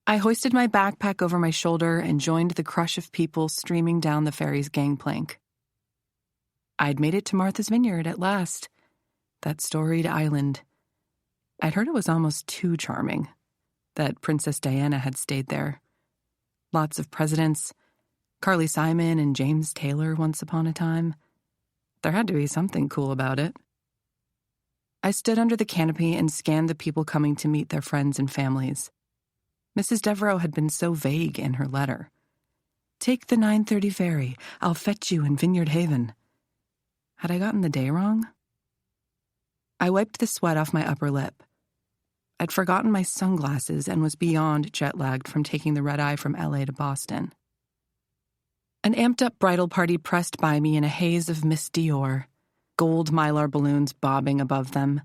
I hoisted my backpack over my shoulder and joined the crush of people streaming down the ferry's gangplank. I'd made it to Martha's Vineyard at last, that storied island. I'd heard it was almost too charming, that Princess Diana had stayed there. Lots of presidents, Carly Simon and James Taylor once upon a time. There had to be something cool about it. I stood under the canopy and scanned the people coming to meet their friends and families. Mrs. Devereaux had been so vague in her letter. "Take the 9:30 ferry. I'll fetch you in Vineyard Haven." Had I gotten the day wrong? I wiped the sweat off my upper lip. I'd forgotten my sunglasses and was beyond jet-lagged from taking the red-eye from LA to Boston. An amped-up bridal party pressed by me in a haze of Miss Dior, gold mylar balloons bobbing above them.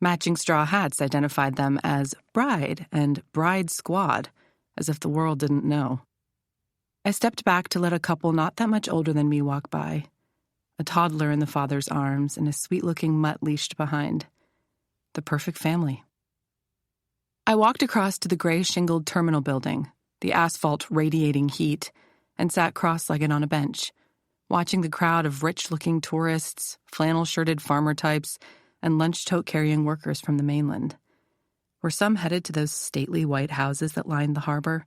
Matching straw hats identified them as bride and bride squad, as if the world didn't know. I stepped back to let a couple not that much older than me walk by, a toddler in the father's arms and a sweet-looking mutt leashed behind. The perfect family. I walked across to the gray-shingled terminal building, the asphalt radiating heat, and sat cross-legged on a bench, watching the crowd of rich-looking tourists, flannel-shirted farmer types, and lunch-tote-carrying workers from the mainland. Were some headed to those stately white houses that lined the harbor?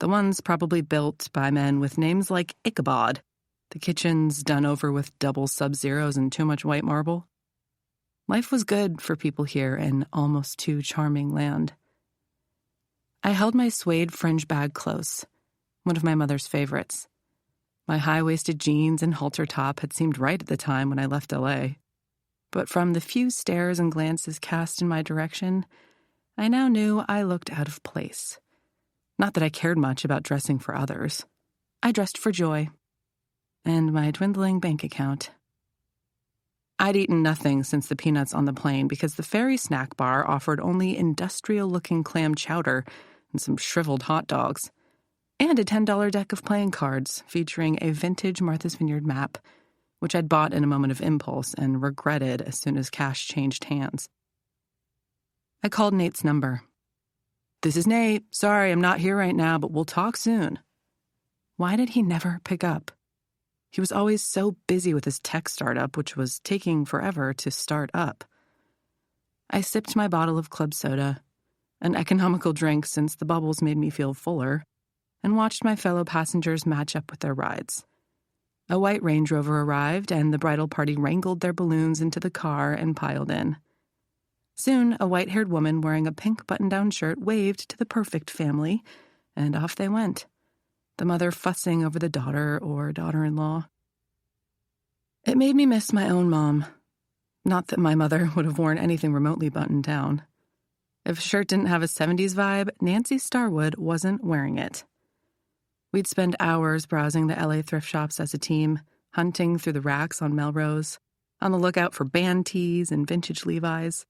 The ones probably built by men with names like Ichabod, the kitchens done over with double sub-zeros and too much white marble? Life was good for people here in almost too charming land. I held my suede fringe bag close, one of my mother's favorites. My high-waisted jeans and halter top had seemed right at the time when I left LA. But from the few stares and glances cast in my direction, I now knew I looked out of place. Not that I cared much about dressing for others. I dressed for joy. And my dwindling bank account. I'd eaten nothing since the peanuts on the plane because the ferry snack bar offered only industrial-looking clam chowder and some shriveled hot dogs, and a $10 deck of playing cards featuring a vintage Martha's Vineyard map, which I'd bought in a moment of impulse and regretted as soon as cash changed hands. I called Nate's number. "This is Nate. Sorry, I'm not here right now, but we'll talk soon." Why did he never pick up? He was always so busy with his tech startup, which was taking forever to start up. I sipped my bottle of club soda, an economical drink since the bubbles made me feel fuller, and watched my fellow passengers match up with their rides. A white Range Rover arrived, and the bridal party wrangled their balloons into the car and piled in. Soon, a white-haired woman wearing a pink button-down shirt waved to the perfect family, and off they went, the mother fussing over the daughter or daughter-in-law. It made me miss my own mom. Not that my mother would have worn anything remotely buttoned down. If a shirt didn't have a 70s vibe, Nancy Starwood wasn't wearing it. We'd spend hours browsing the LA thrift shops as a team, hunting through the racks on Melrose, on the lookout for band tees and vintage Levi's.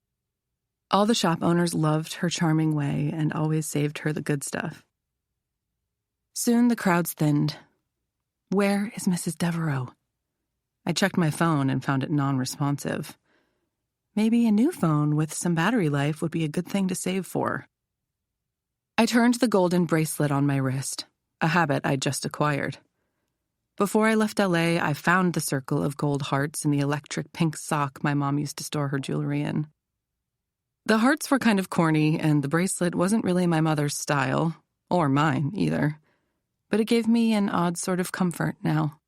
All the shop owners loved her charming way and always saved her the good stuff. Soon the crowds thinned. Where is Mrs. Devereaux? I checked my phone and found it non-responsive. Maybe a new phone with some battery life would be a good thing to save for. I turned the golden bracelet on my wrist, a habit I'd just acquired. Before I left LA, I found the circle of gold hearts in the electric pink sock my mom used to store her jewelry in. The hearts were kind of corny, and the bracelet wasn't really my mother's style, or mine either. But it gave me an odd sort of comfort now.